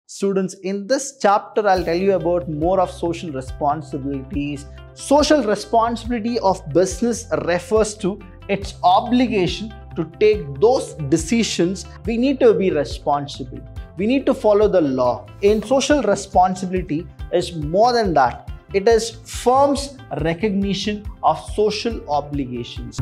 Students, in this chapter, I'll tell you about more of social responsibilities. Social responsibility of business refers to its obligation to take those decisions. We need to be responsible. We need to follow the law. In social responsibility is more than that. It is firm's recognition of social obligations.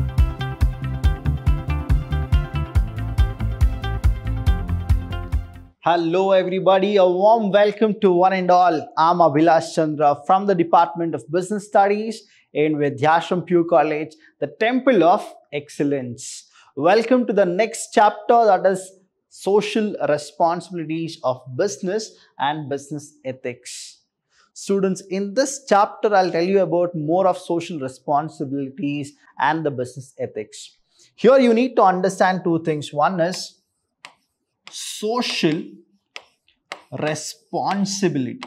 Hello everybody, a warm welcome to one and all. I'm Abhilash Chandra from the Department of Business Studies in Vidyashram Pure College, the Temple of Excellence. Welcome to the next chapter, that is social responsibilities of business and business ethics. Students, in this chapter, I'll tell you about more of social responsibilities and the business ethics. Here you need to understand two things. One is social responsibility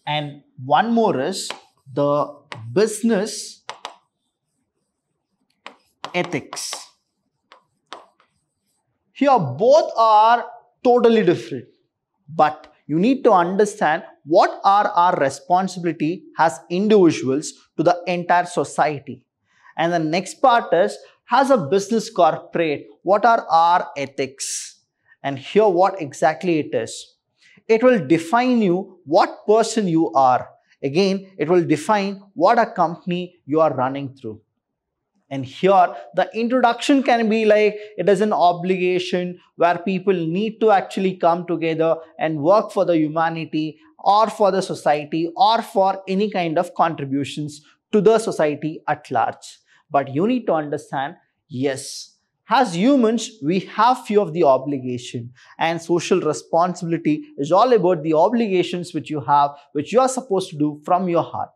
and one more is the business ethics. Here both are totally different, but you need to understand what are our responsibility as individuals to the entire society. And the next part is, as a business corporate, what are our ethics? And here what exactly it is. It will define you what person you are. Again, it will define what a company you are running through. And here the introduction can be like, it is an obligation where people need to actually come together and work for the humanity or for the society or for any kind of contributions to the society at large. But you need to understand, yes, as humans, we have few of the obligation, and social responsibility is all about the obligations which you have, which you are supposed to do from your heart.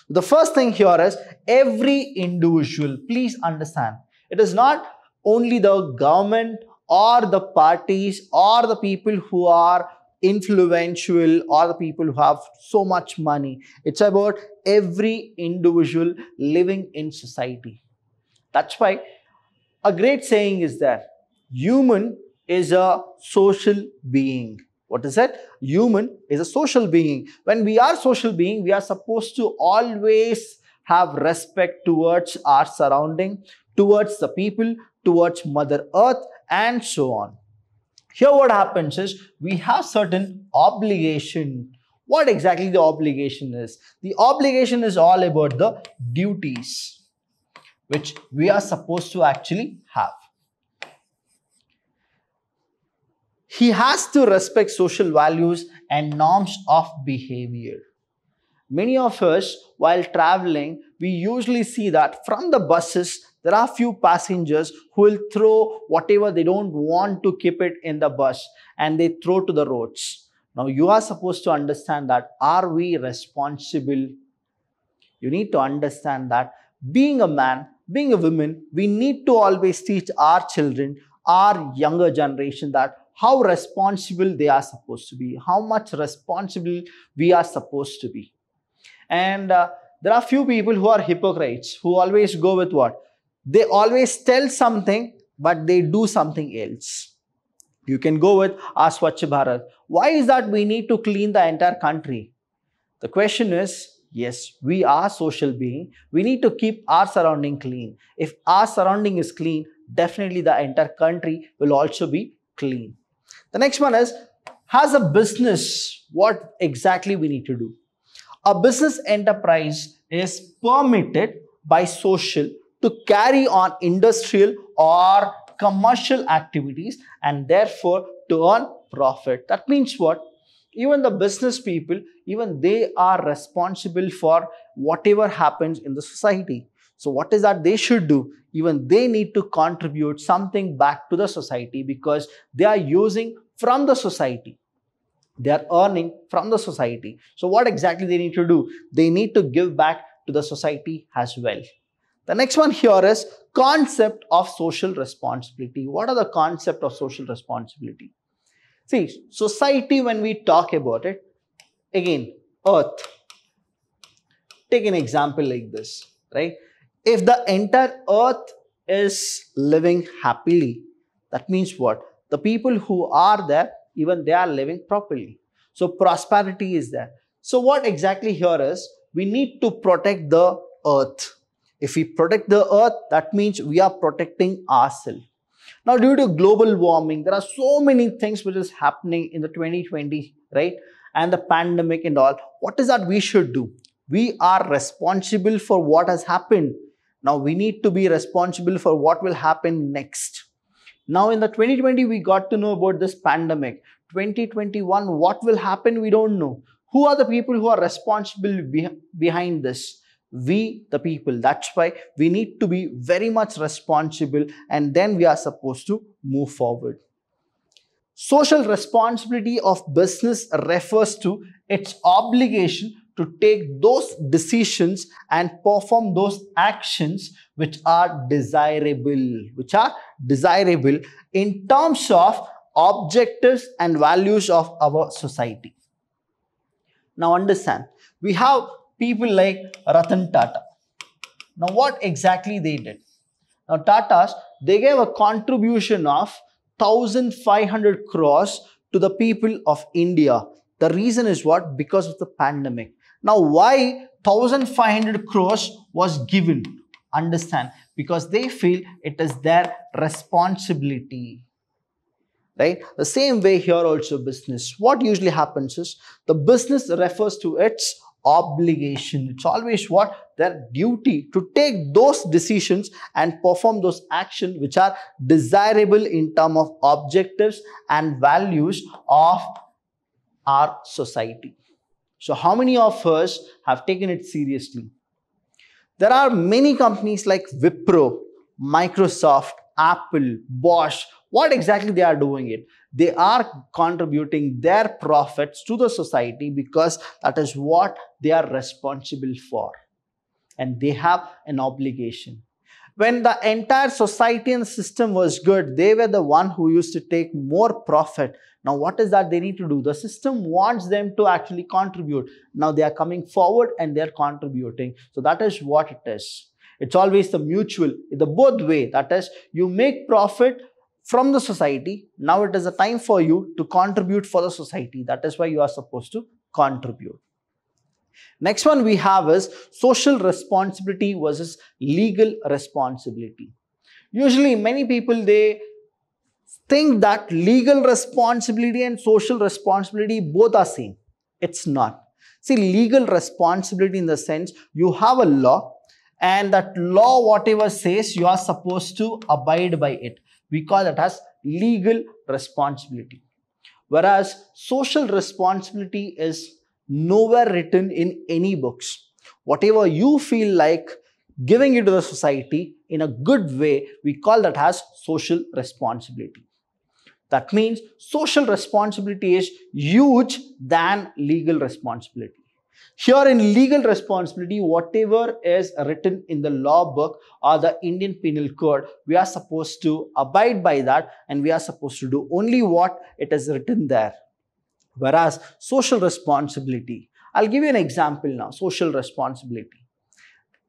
The first thing here is every individual, please understand, it is not only the government or the parties or the people who are influential or the people who have so much money. It's about every individual living in society. That's why a great saying is that human is a social being. What is it? Human is a social being. When we are social being, we are supposed to always have respect towards our surrounding, towards the people, towards Mother Earth, and so on. Here what happens is we have certain obligation. What exactly the obligation is? The obligation is all about the duties which we are supposed to actually have. He has to respect social values and norms of behavior. Many of us, while traveling, we usually see that from the buses, there are few passengers who will throw whatever they don't want to keep it in the bus and they throw to the roads. Now, you are supposed to understand that, are we responsible? You need to understand that being a man, being a woman, we need to always teach our children, our younger generation, that how responsible they are supposed to be, how much responsible we are supposed to be. And there are few people who are hypocrites, who always go with what? They always tell something, but they do something else. You can go with our Swachh Bharat. Why is that we need to clean the entire country? The question is, yes, we are social being. We need to keep our surrounding clean. If our surrounding is clean, definitely the entire country will also be clean. The next one is, as a business, what exactly we need to do? A business enterprise is permitted by social to carry on industrial or commercial activities and therefore to earn profit. That means what? Even the business people, even they are responsible for whatever happens in the society. So what is that they should do? Even they need to contribute something back to the society because they are using from the society. They are earning from the society. So what exactly they need to do? They need to give back to the society as well. The next one here is concept of social responsibility. What are the concept of social responsibility? See, society, when we talk about it, again, Earth. Take an example like this, right? If the entire Earth is living happily, That means what? The people who are there, even they are living properly. So prosperity is there. So what exactly here is, we need to protect the earth. If we protect the earth, that means we are protecting ourselves. Now, due to global warming, there are so many things which is happening in the 2020, right? And the pandemic and all. What is that we should do? We are responsible for what has happened. Now, we need to be responsible for what will happen next. Now, in the 2020, we got to know about this pandemic. 2021, what will happen? We don't know. Who are the people who are responsible behind this? We, the people. That's why we need to be very much responsible, and then we are supposed to move forward. Social responsibility of business refers to its obligation to take those decisions and perform those actions which are desirable, in terms of objectives and values of our society. Now understand, we have people like Ratan Tata. Now what exactly they did? Now Tatas, they gave a contribution of 1,500 crores to the people of India. The reason is what? Because of the pandemic. Now why 1,500 crores was given? Understand, because they feel it is their responsibility. Right? The same way here also business. What usually happens is the business refers to its obligation. It's always what? Their duty to take those decisions and perform those actions which are desirable in terms of objectives and values of our society. So how many of us have taken it seriously? There are many companies like Wipro, Microsoft, Apple, Bosch. What exactly they are doing it? They are contributing their profits to the society because that is what they are responsible for. And they have an obligation. When the entire society and system was good, they were the one who used to take more profit. Now what is that they need to do? The system wants them to actually contribute. Now they are coming forward and they are contributing. So that is what it is. It's always the mutual, the both way. That is, you make profit from the society. Now it is a time for you to contribute for the society. That is why you are supposed to contribute. Next one we have is social responsibility versus legal responsibility. Usually many people, they think that legal responsibility and social responsibility both are same. It's not. See, legal responsibility in the sense you have a law, and that law whatever says you are supposed to abide by it. We call it as legal responsibility. Whereas social responsibility is nowhere written in any books. Whatever you feel like giving it to the society in a good way, we call that as social responsibility. That means social responsibility is huge than legal responsibility. Here in legal responsibility, whatever is written in the law book or the Indian Penal Code, we are supposed to abide by that, and we are supposed to do only what it is written there. Whereas social responsibility, I'll give you an example now. Social responsibility,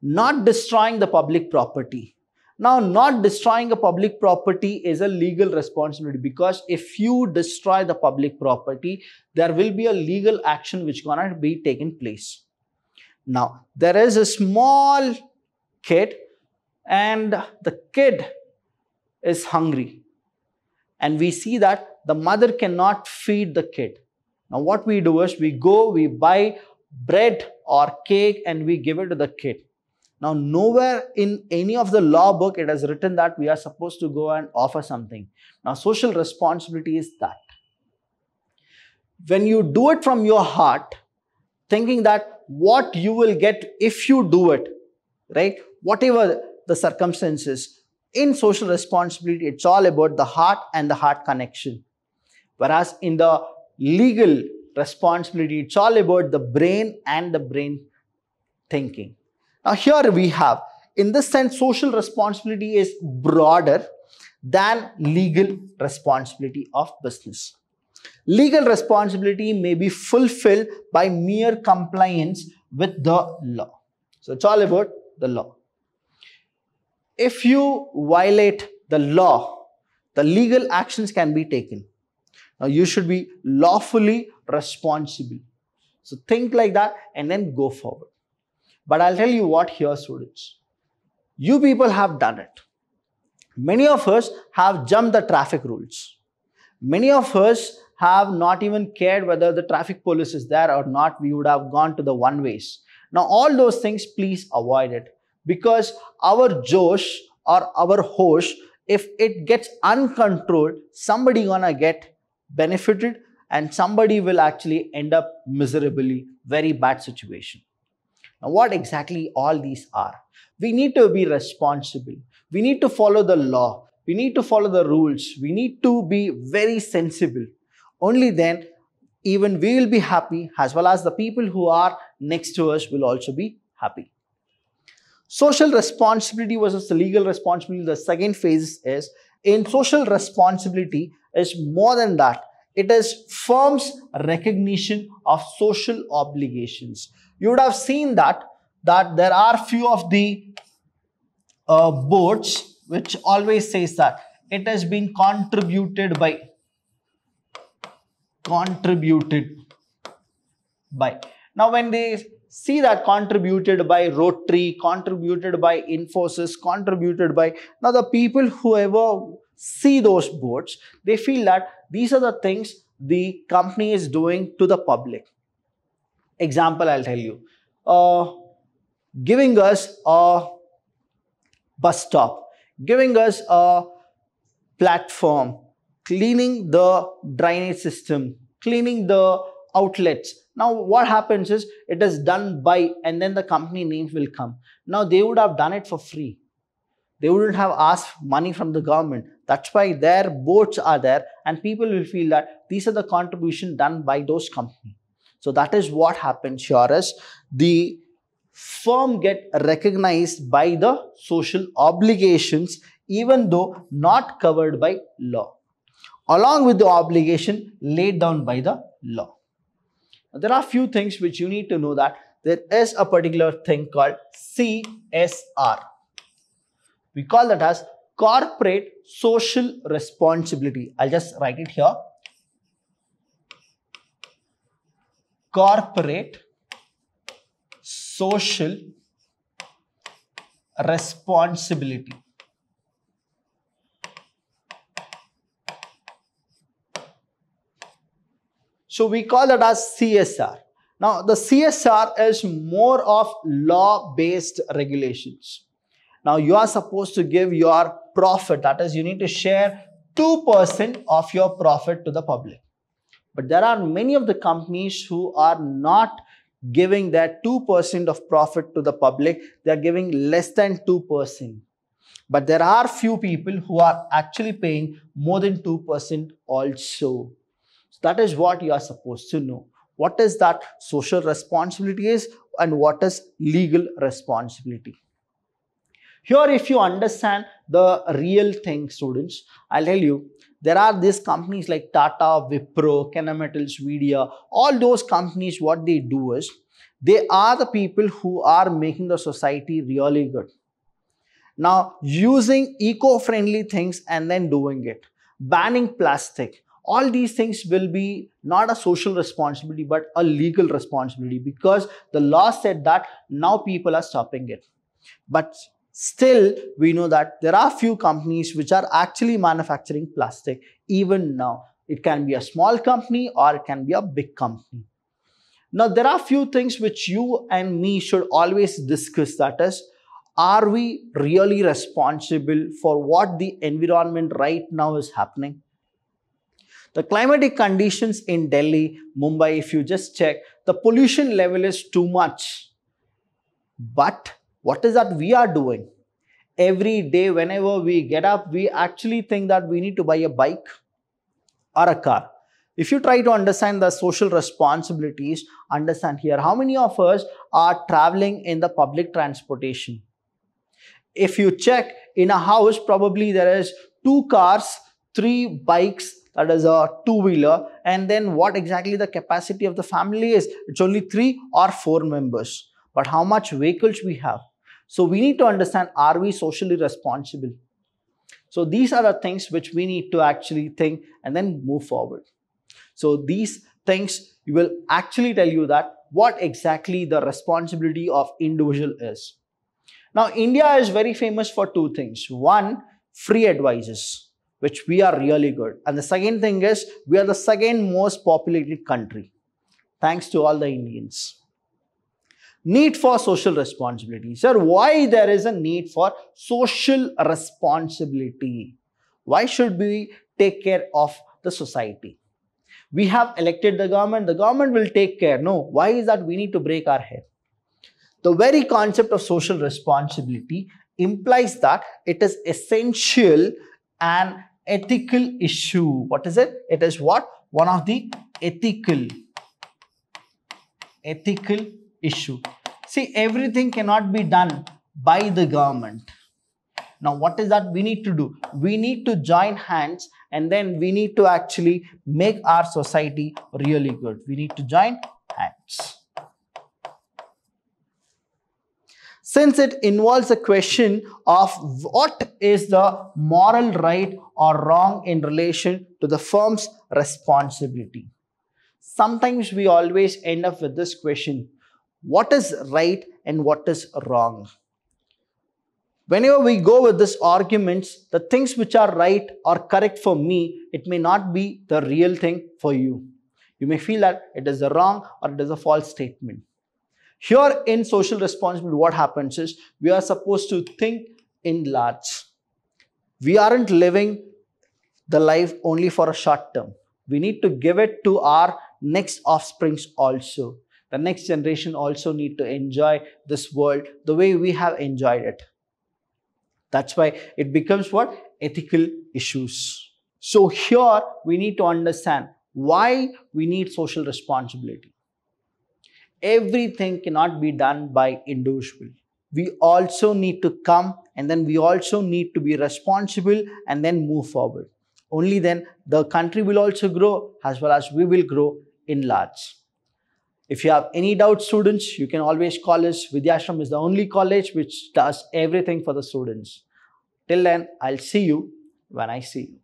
not destroying the public property. Now, not destroying a public property is a legal responsibility, because if you destroy the public property, there will be a legal action which is going to be taken place. Now, there is a small kid and the kid is hungry, and we see that the mother cannot feed the kid. Now, what we do is we go, we buy bread or cake and we give it to the kid. Now, nowhere in any of the law book it has written that we are supposed to go and offer something. Now, social responsibility is that when you do it from your heart, thinking that what you will get if you do it, right? Whatever the circumstances, in social responsibility, it's all about the heart and the heart connection. Whereas in the legal responsibility, it's all about the brain and the brain thinking. Now here we have, in this sense, social responsibility is broader than legal responsibility of business. Legal responsibility may be fulfilled by mere compliance with the law. So it's all about the law. If you violate the law, the legal actions can be taken. Now you should be lawfully responsible. So think like that and then go forward. But I'll tell you what here, students. You people have done it. Many of us have jumped the traffic rules. Many of us have not even cared whether the traffic police is there or not. We would have gone to the one ways. Now all those things, please avoid it, because our Josh or our hosh, if it gets uncontrolled, somebody gonna get benefited and somebody will actually end up miserably, very bad situation. Now what exactly all these are? We need to be responsible. We need to follow the law. We need to follow the rules. We need to be very sensible. Only then even we will be happy, as well as the people who are next to us will also be happy. Social responsibility versus the legal responsibility. The second phase is, in social responsibility is more than that. It is firms' recognition of social obligations. You would have seen that there are few of the boards which always says that it has been contributed by. Now when they see that contributed by Rotary, contributed by Infosys, contributed by, now the people who ever see those boards, they feel that these are the things the company is doing to the public. Example, I'll tell you. Giving us a bus stop, giving us a platform, cleaning the drainage system, cleaning the outlets. Now what happens is, it is done by, and then the company names will come. Now they would have done it for free. They wouldn't have asked money from the government. That's why their boards are there, and people will feel that these are the contributions done by those companies. So that is what happens here, is the firm get recognized by the social obligations, even though not covered by law, along with the obligation laid down by the law. There are few things which you need to know, that there is a particular thing called CSR. We call that as corporate social responsibility. I'll just write it here. Corporate social responsibility. So we call that as CSR. Now the CSR is more of law-based regulations. Now you are supposed to give your profit, that is, you need to share 2% of your profit to the public. But there are many of the companies who are not giving that 2% of profit to the public. They are giving less than 2%. But there are few people who are actually paying more than 2% also. So that is what you are supposed to know. What is that social responsibility is, and what is legal responsibility. Here, if you understand the real thing, students, I'll tell you, there are these companies like Tata, Wipro, Kennametal's, Vidya, all those companies, what they do is, they are the people who are making the society really good. Now, using eco-friendly things and then doing it, banning plastic, all these things will be not a social responsibility but a legal responsibility, because the law said that, now people are stopping it. But still, we know that there are few companies which are actually manufacturing plastic even now. It can be a small company or it can be a big company. Now, there are few things which you and me should always discuss, that is, are we really responsible for what the environment right now is happening? The climatic conditions in Delhi, Mumbai, if you just check, the pollution level is too much. But what is that we are doing? Every day, whenever we get up, we actually think that we need to buy a bike or a car. If you try to understand the social responsibilities, understand here, how many of us are traveling in the public transportation? If you check in a house, probably there is 2 cars, 3 bikes, that is a 2-wheeler, and then what exactly the capacity of the family is? It's only 3 or 4 members. But how much vehicles we have? So we need to understand, are we socially responsible? So these are the things which we need to actually think and then move forward. So these things will actually tell you that what exactly the responsibility of individual is. Now, India is very famous for two things. One, free advices, which we are really good. And the second thing is, we are the second most populated country, thanks to all the Indians. Need for social responsibility. Sir, why there is a need for social responsibility? Why should we take care of the society? We have elected the government will take care. No, why is that we need to break our head? The very concept of social responsibility implies that it is essential and ethical issue. What is it? It is what? One of the ethical issue. See, everything cannot be done by the government. Now, what is that we need to do? We need to join hands and then we need to actually make our society really good. We need to join hands. Since it involves a question of what is the moral right or wrong in relation to the firm's responsibility. Sometimes we always end up with this question, what is right and what is wrong? Whenever we go with these arguments, the things which are right or correct for me, it may not be the real thing for you. You may feel that it is a wrong or it is a false statement. Here in social responsibility, what happens is we are supposed to think in large. We aren't living the life only for a short term. We need to give it to our next offsprings also. The next generation also need to enjoy this world the way we have enjoyed it. That's why it becomes what? Ethical issues. So here we need to understand why we need social responsibility. Everything cannot be done by individual. We also need to come and then we also need to be responsible and then move forward. Only then the country will also grow as well as we will grow in large. If you have any doubts, students, you can always call us. Vidyashram is the only college which does everything for the students. Till then, I'll see you when I see you.